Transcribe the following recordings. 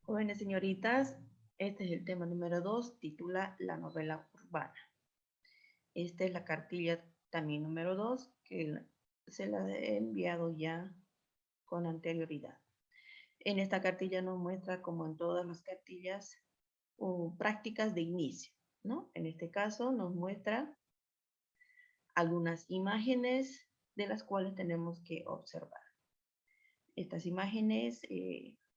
Jóvenes señoritas, este es el tema número 2, titula La novela urbana. Esta es la cartilla también número 2, que se la he enviado ya con anterioridad. En esta cartilla nos muestra, como en todas las cartillas, prácticas de inicio, ¿no? En este caso nos muestra algunas imágenes de las cuales tenemos que observar. Estas imágenes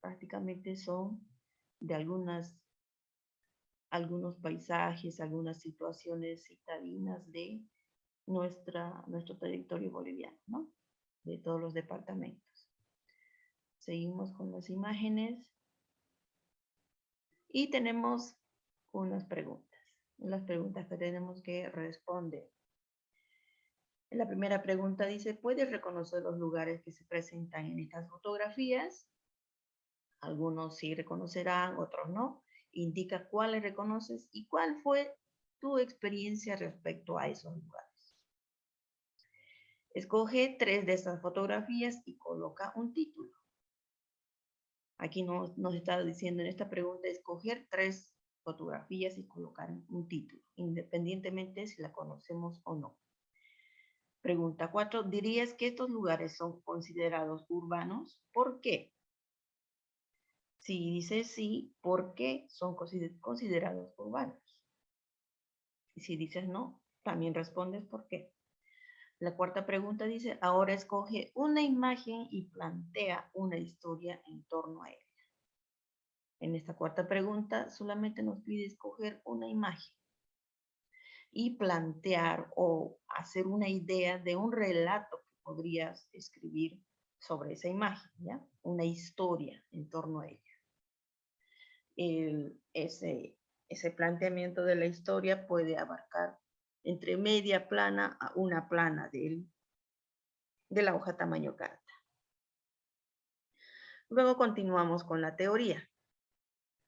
prácticamente son de algunos paisajes, algunas situaciones citadinas de nuestro territorio boliviano, ¿no? De todos los departamentos. Seguimos con las imágenes y tenemos unas preguntas. Las preguntas que tenemos que responder. La primera pregunta dice, ¿puedes reconocer los lugares que se presentan en estas fotografías? Algunos sí reconocerán, otros no. Indica cuáles reconoces y cuál fue tu experiencia respecto a esos lugares. Escoge 3 de estas fotografías y coloca un título. Aquí nos está diciendo en esta pregunta escoger 3 fotografías y colocar un título, independientemente si la conocemos o no. Pregunta 4. ¿Dirías que estos lugares son considerados urbanos? ¿Por qué? Si dices sí, ¿por qué son considerados urbanos? Y si dices no, también respondes por qué. La cuarta pregunta dice, ahora escoge una imagen y plantea una historia en torno a ella. En esta cuarta pregunta solamente nos pide escoger una imagen y plantear o hacer una idea de un relato que podrías escribir sobre esa imagen, ¿ya? Una historia en torno a ella. Ese planteamiento de la historia puede abarcar entre media plana a una plana de la hoja tamaño carta. Luego continuamos con la teoría.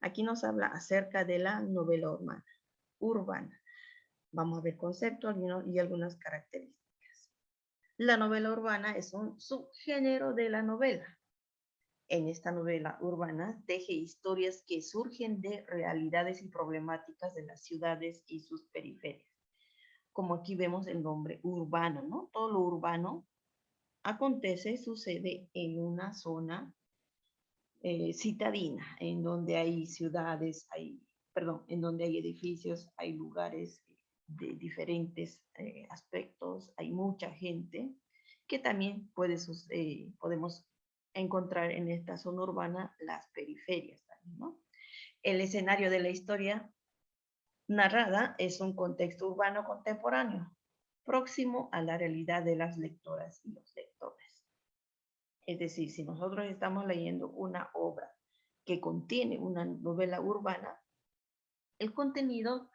Aquí nos habla acerca de la novela urbana. Vamos a ver conceptos y algunas características. La novela urbana es un subgénero de la novela. En esta novela urbana teje historias que surgen de realidades y problemáticas de las ciudades y sus periferias. Como aquí vemos el nombre urbano, ¿no? Todo lo urbano sucede en una zona citadina, en donde hay ciudades, en donde hay edificios, hay lugares de diferentes aspectos, hay mucha gente, que también podemos encontrar en esta zona urbana las periferias también, ¿no? El escenario de la historia narrada es un contexto urbano contemporáneo, próximo a la realidad de las lectoras y los lectores. Es decir, si nosotros estamos leyendo una obra que contiene una novela urbana, el contenido,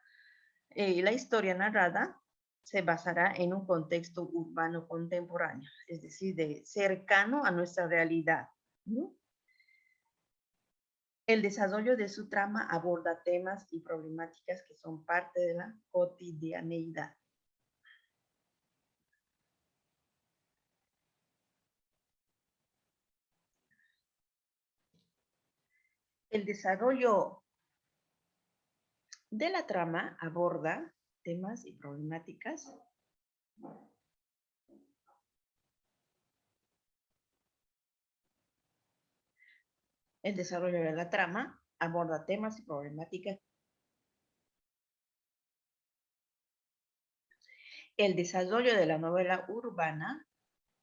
la historia narrada, se basará en un contexto urbano contemporáneo, es decir, cercano a nuestra realidad, ¿no? El desarrollo de su trama aborda temas y problemáticas que son parte de la cotidianeidad. El desarrollo de la trama aborda temas y problemáticas El desarrollo de la trama aborda temas y problemáticas. El desarrollo de la novela urbana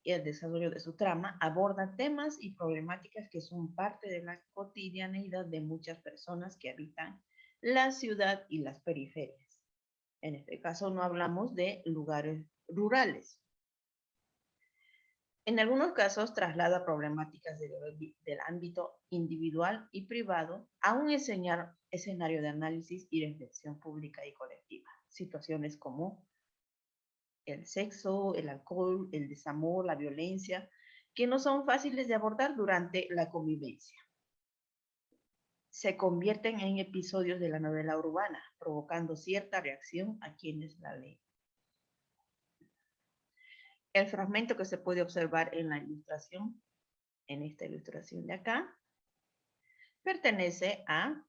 y el desarrollo de su trama aborda temas y problemáticas que son parte de la cotidianeidad de muchas personas que habitan la ciudad y las periferias. En este caso no hablamos de lugares rurales. En algunos casos traslada problemáticas del ámbito individual y privado a un escenario de análisis y reflexión pública y colectiva. Situaciones como el sexo, el alcohol, el desamor, la violencia, que no son fáciles de abordar durante la convivencia. Se convierten en episodios de la novela urbana, provocando cierta reacción a quienes la leen. El fragmento que se puede observar en la ilustración, en esta ilustración de acá, pertenece a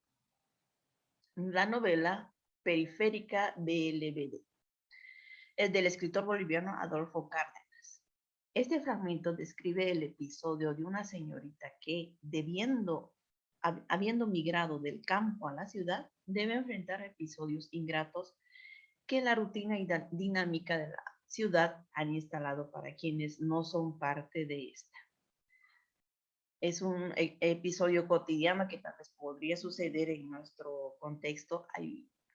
la novela Periférica de LBD, es del escritor boliviano Adolfo Cárdenas. Este fragmento describe el episodio de una señorita que, habiendo migrado del campo a la ciudad, debe enfrentar episodios ingratos que la rutina y dinámica de la ciudad han instalado para quienes no son parte de esta. Es un episodio cotidiano que tal vez podría suceder en nuestro contexto.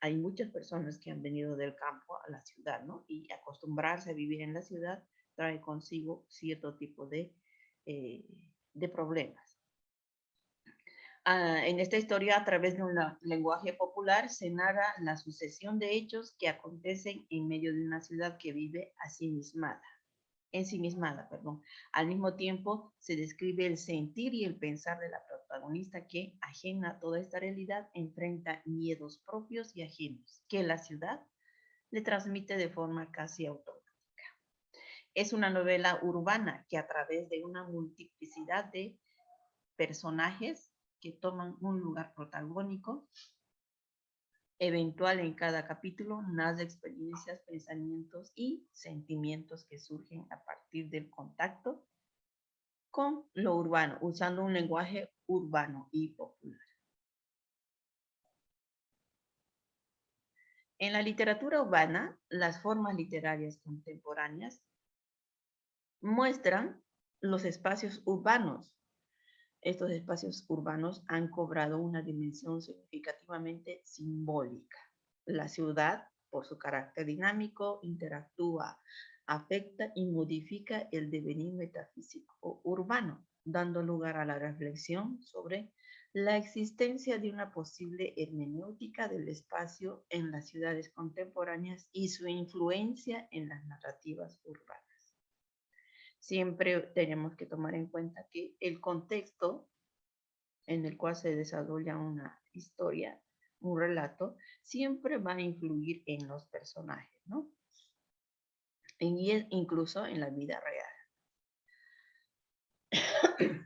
Hay muchas personas que han venido del campo a la ciudad, ¿no? Y acostumbrarse a vivir en la ciudad trae consigo cierto tipo de problemas. En esta historia, a través de un lenguaje popular, se narra la sucesión de hechos que acontecen en medio de una ciudad que vive ensimismada. Al mismo tiempo, se describe el sentir y el pensar de la protagonista que, ajena a toda esta realidad, enfrenta miedos propios y ajenos que la ciudad le transmite de forma casi automática. Es una novela urbana que, a través de una multiplicidad de personajes que toman un lugar protagónico eventual en cada capítulo, narra experiencias, pensamientos y sentimientos que surgen a partir del contacto con lo urbano, usando un lenguaje urbano y popular. En la literatura urbana, las formas literarias contemporáneas muestran los espacios urbanos. Estos espacios urbanos han cobrado una dimensión significativamente simbólica. La ciudad, por su carácter dinámico, interactúa, afecta y modifica el devenir metafísico urbano, dando lugar a la reflexión sobre la existencia de una posible hermenéutica del espacio en las ciudades contemporáneas y su influencia en las narrativas urbanas. Siempre tenemos que tomar en cuenta que el contexto en el cual se desarrolla una historia, un relato, siempre va a influir en los personajes, ¿no? Incluso en la vida real.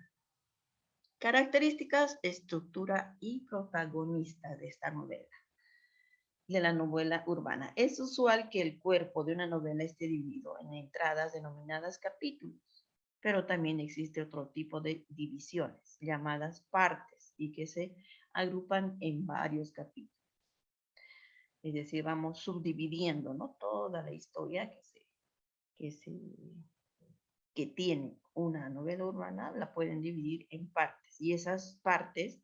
Características, estructura y protagonista de esta novela, de la novela urbana. Es usual que el cuerpo de una novela esté dividido en entradas denominadas capítulos, pero también existe otro tipo de divisiones llamadas partes y que se agrupan en varios capítulos. Es decir, vamos subdividiendo, ¿no? Toda la historia que tiene una novela urbana, la pueden dividir en partes. Y esas partes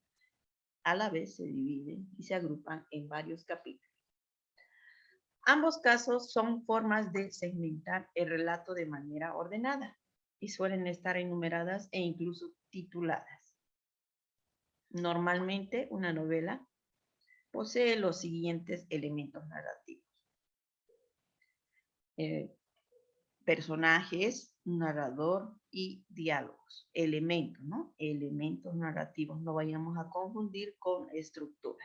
a la vez se dividen y se agrupan en varios capítulos. Ambos casos son formas de segmentar el relato de manera ordenada y suelen estar enumeradas e incluso tituladas. Normalmente, una novela posee los siguientes elementos narrativos. Personajes, narrador y diálogos. Elementos, ¿no? Elementos narrativos. No vayamos a confundir con estructura.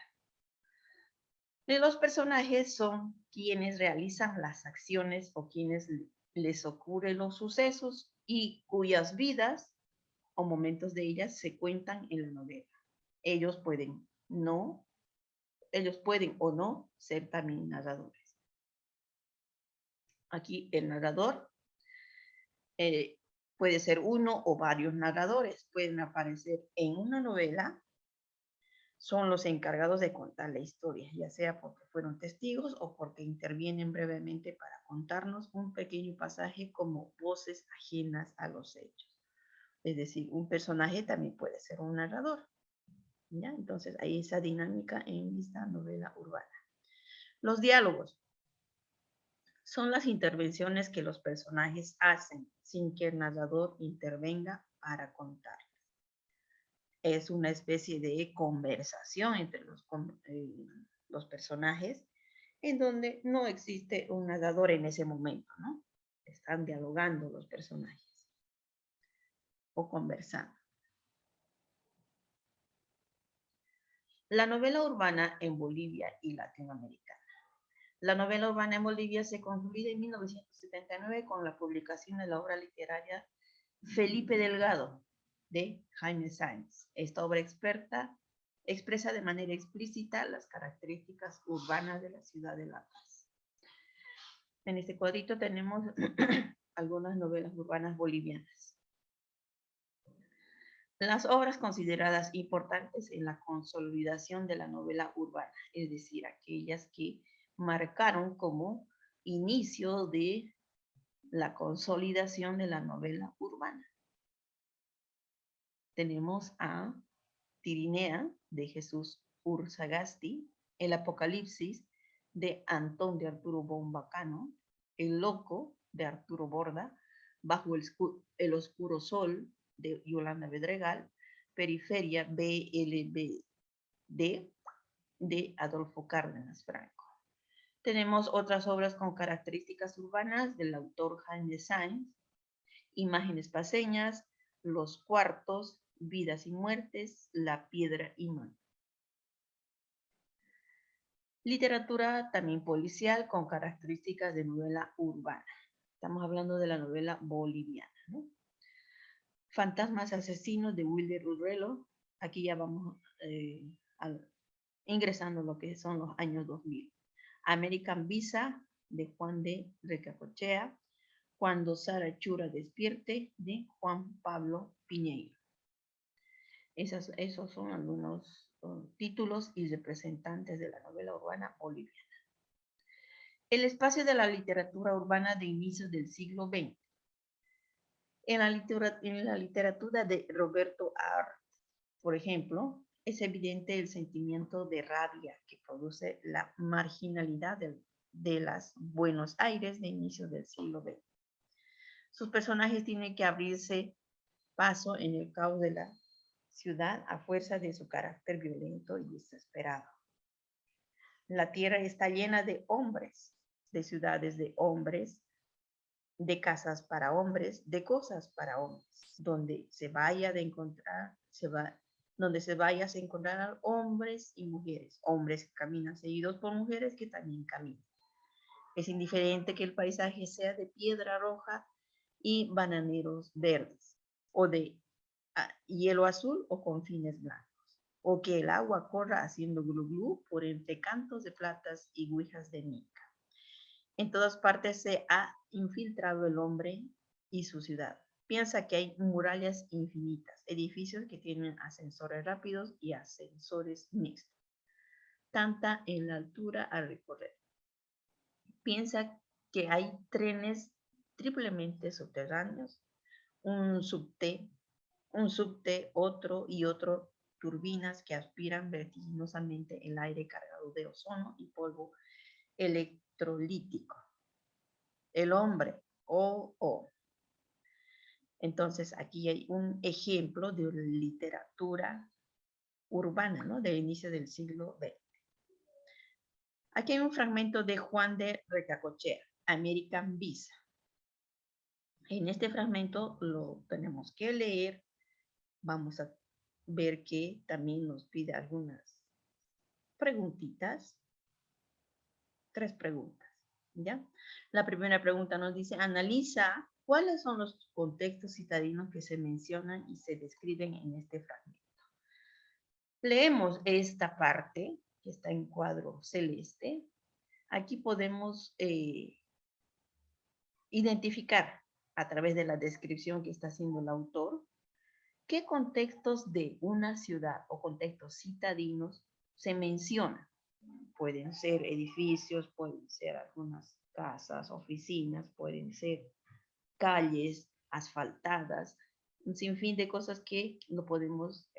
Los personajes son quienes realizan las acciones o quienes les ocurren los sucesos y cuyas vidas o momentos de ellas se cuentan en la novela. Ellos pueden o no ser también narradores. Aquí el narrador puede ser uno o varios narradores, pueden aparecer en una novela, son los encargados de contar la historia, ya sea porque fueron testigos o porque intervienen brevemente para contarnos un pequeño pasaje como voces ajenas a los hechos. Es decir, un personaje también puede ser un narrador. ¿Ya? Entonces, hay esa dinámica en esta novela urbana. Los diálogos son las intervenciones que los personajes hacen sin que el narrador intervenga para contar. Es una especie de conversación entre los personajes en donde no existe un narrador en ese momento, ¿no? Están dialogando los personajes o conversando. La novela urbana en Bolivia y Latinoamérica. La novela urbana en Bolivia se consolida en 1979 con la publicación de la obra literaria Felipe Delgado, de Jaime Sáenz. Esta obra experta expresa de manera explícita las características urbanas de la ciudad de La Paz. En este cuadrito tenemos algunas novelas urbanas bolivianas. Las obras consideradas importantes en la consolidación de la novela urbana, es decir, aquellas que marcaron como inicio de la consolidación de la novela urbana. Tenemos a Tirinea, de Jesús Urzagasti, El Apocalipsis, de Antón de Arturo Bombacano, El Loco, de Arturo Borda, Bajo el Oscuro Sol, de Yolanda Bedregal, Periferia BLBD, de Adolfo Cárdenas Franco. Tenemos otras obras con características urbanas del autor Jaime Sáenz, Imágenes paseñas, Los Cuartos, Vidas y Muertes, La Piedra Imán. Literatura también policial con características de novela urbana. Estamos hablando de la novela boliviana, ¿no? Fantasmas asesinos de Wilder Rurrelo. Aquí ya vamos ingresando lo que son los años 2000. American Visa, de Juan de Recacochea. Cuando Sara Chura despierte, de Juan Pablo Piñeiro. Esos son algunos títulos y representantes de la novela urbana boliviana. El espacio de la literatura urbana de inicios del siglo XX. En la literatura de Roberto Art, por ejemplo, es evidente el sentimiento de rabia que produce la marginalidad de las Buenos Aires de inicios del siglo XX. Sus personajes tienen que abrirse paso en el caos de la ciudad a fuerza de su carácter violento y desesperado. La tierra está llena de hombres, de ciudades de hombres, de casas para hombres, de cosas para hombres, donde se vaya a encontrar hombres y mujeres, hombres que caminan seguidos por mujeres que también caminan. Es indiferente que el paisaje sea de piedra roja y bananeros verdes, o de hielo azul o con fines blancos, o que el agua corra haciendo glu glu por entre cantos de platas y guijas de mica. En todas partes se ha infiltrado el hombre y su ciudad. Piensa que hay murallas infinitas, edificios que tienen ascensores rápidos y ascensores mixtos, tanta en la altura a recorrer. Piensa que hay trenes triplemente subterráneos, un subte, otro y otro, turbinas que aspiran vertiginosamente el aire cargado de ozono y polvo electrolítico. El hombre, Entonces, aquí hay un ejemplo de literatura urbana, ¿no? Del inicio del siglo XX. Aquí hay un fragmento de Juan de Recacochea, American Visa. En este fragmento lo tenemos que leer. Vamos a ver que también nos pide algunas preguntitas. 3 preguntas, ¿ya? La primera pregunta nos dice, analiza cuáles son los contextos citadinos que se mencionan y se describen en este fragmento. Leemos esta parte, que está en cuadro celeste. Aquí podemos identificar a través de la descripción que está haciendo el autor, qué contextos de una ciudad o contextos citadinos se mencionan. Pueden ser edificios, pueden ser algunas casas, oficinas, pueden ser calles asfaltadas, un sinfín de cosas que lo podemos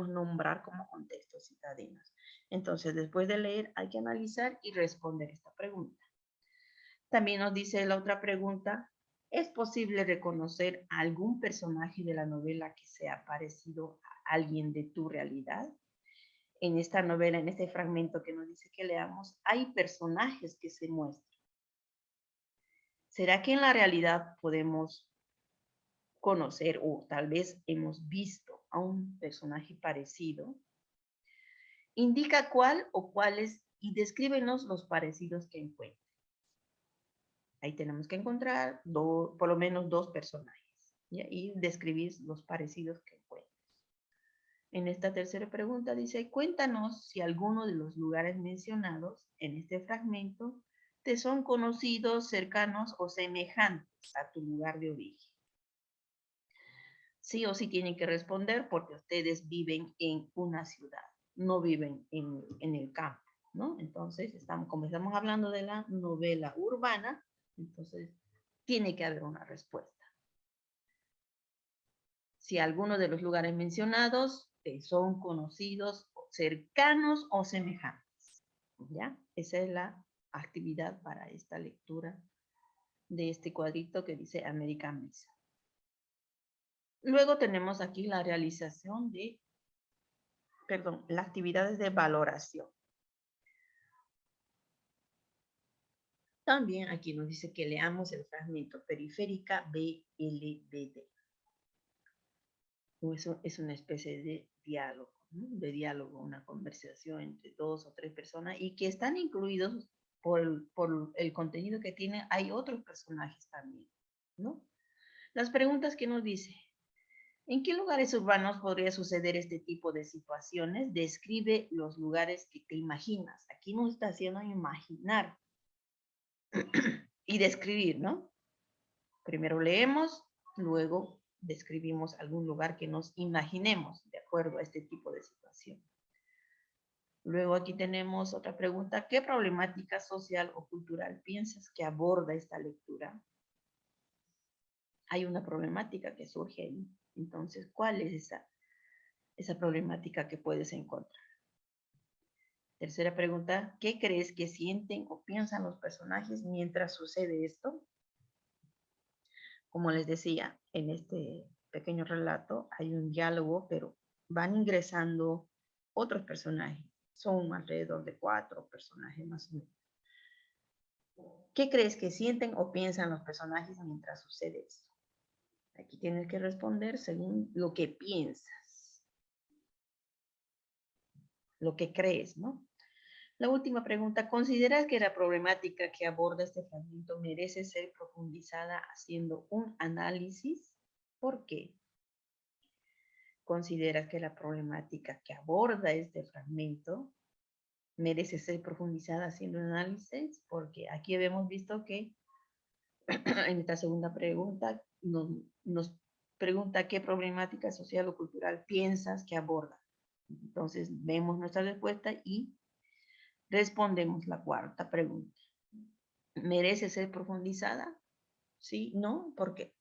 nombrar como contextos citadinos. Entonces, después de leer, hay que analizar y responder esta pregunta. También nos dice la otra pregunta, ¿es posible reconocer a algún personaje de la novela que sea parecido a alguien de tu realidad? En esta novela, en este fragmento que nos dice que leamos, hay personajes que se muestran. ¿Será que en la realidad podemos conocer o tal vez hemos visto a un personaje parecido? Indica cuál o cuáles y descríbenos los parecidos que encuentres. Ahí tenemos que encontrar por lo menos 2 personajes, ¿ya? Y describir los parecidos que encuentres. En esta tercera pregunta dice, cuéntanos si alguno de los lugares mencionados en este fragmento te son conocidos, cercanos o semejantes a tu lugar de origen. Sí o sí tienen que responder porque ustedes viven en una ciudad, no viven en el campo, ¿no? Entonces, como estamos hablando de la novela urbana, entonces tiene que haber una respuesta. Si alguno de los lugares mencionados te son conocidos, cercanos o semejantes, ¿ya? Esa es la actividad para esta lectura de este cuadrito que dice American Mesa. Luego tenemos aquí la realización de, las actividades de valoración. También aquí nos dice que leamos el fragmento periférica BLBD. Es una especie de diálogo, ¿no? De diálogo, una conversación entre 2 o 3 personas y que están incluidos por el contenido que tiene. Hay otros personajes también, ¿no? Las preguntas que nos dice. ¿En qué lugares urbanos podría suceder este tipo de situaciones? Describe los lugares que te imaginas. Aquí nos está haciendo imaginar y describir, ¿no? Primero leemos, luego describimos algún lugar que nos imaginemos de acuerdo a este tipo de situación. Luego aquí tenemos otra pregunta. ¿Qué problemática social o cultural piensas que aborda esta lectura? Hay una problemática que surge ahí. Entonces, ¿cuál es esa problemática que puedes encontrar? Tercera pregunta, ¿qué crees que sienten o piensan los personajes mientras sucede esto? Como les decía, en este pequeño relato hay un diálogo, pero van ingresando otros personajes. Son alrededor de 4 personajes más o menos. ¿Qué crees que sienten o piensan los personajes mientras sucede esto? Aquí tienes que responder según lo que piensas, lo que crees, ¿no? La última pregunta, ¿consideras que la problemática que aborda este fragmento merece ser profundizada haciendo un análisis? ¿Por qué? ¿Consideras que la problemática que aborda este fragmento merece ser profundizada haciendo un análisis? Porque aquí hemos visto que en esta segunda pregunta nos pregunta qué problemática social o cultural piensas que aborda. Entonces vemos nuestra respuesta y respondemos la cuarta pregunta. ¿Merece ser profundizada? ¿Sí? ¿No? ¿Por qué?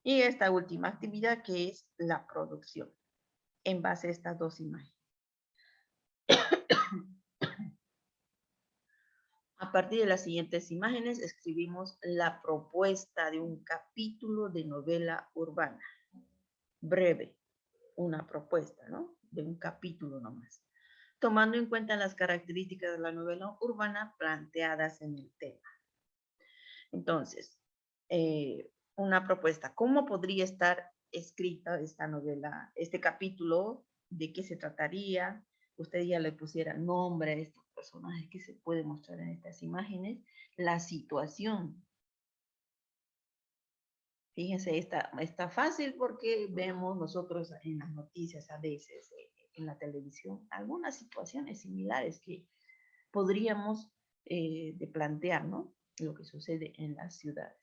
Y esta última actividad que es la producción en base a estas dos imágenes. A partir de las siguientes imágenes escribimos la propuesta de un capítulo de novela urbana. Breve, una propuesta, ¿no? De un capítulo nomás. Tomando en cuenta las características de la novela urbana planteadas en el tema. Entonces, una propuesta. ¿Cómo podría estar escrita esta novela, este capítulo? ¿De qué se trataría? Usted ya le pusiera nombre a estos personajes que se puede mostrar en estas imágenes. La situación. Fíjense, está fácil porque vemos nosotros en las noticias a veces, en la televisión, algunas situaciones similares que podríamos de plantear, ¿no? Lo que sucede en las ciudades.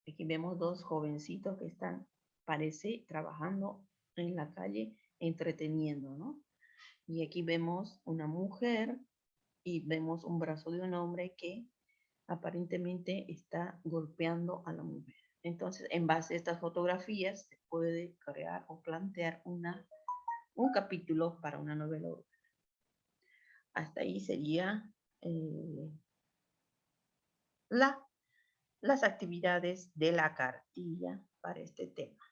Aquí vemos dos jovencitos que están, parece, trabajando en la calle, entreteniendo, ¿no? Y aquí vemos una mujer y vemos un brazo de un hombre que aparentemente está golpeando a la mujer. Entonces, en base a estas fotografías, se puede crear o plantear un capítulo para una novela urbana. Hasta ahí sería las actividades de la cartilla para este tema.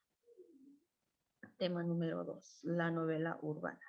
Tema número 2, la novela urbana.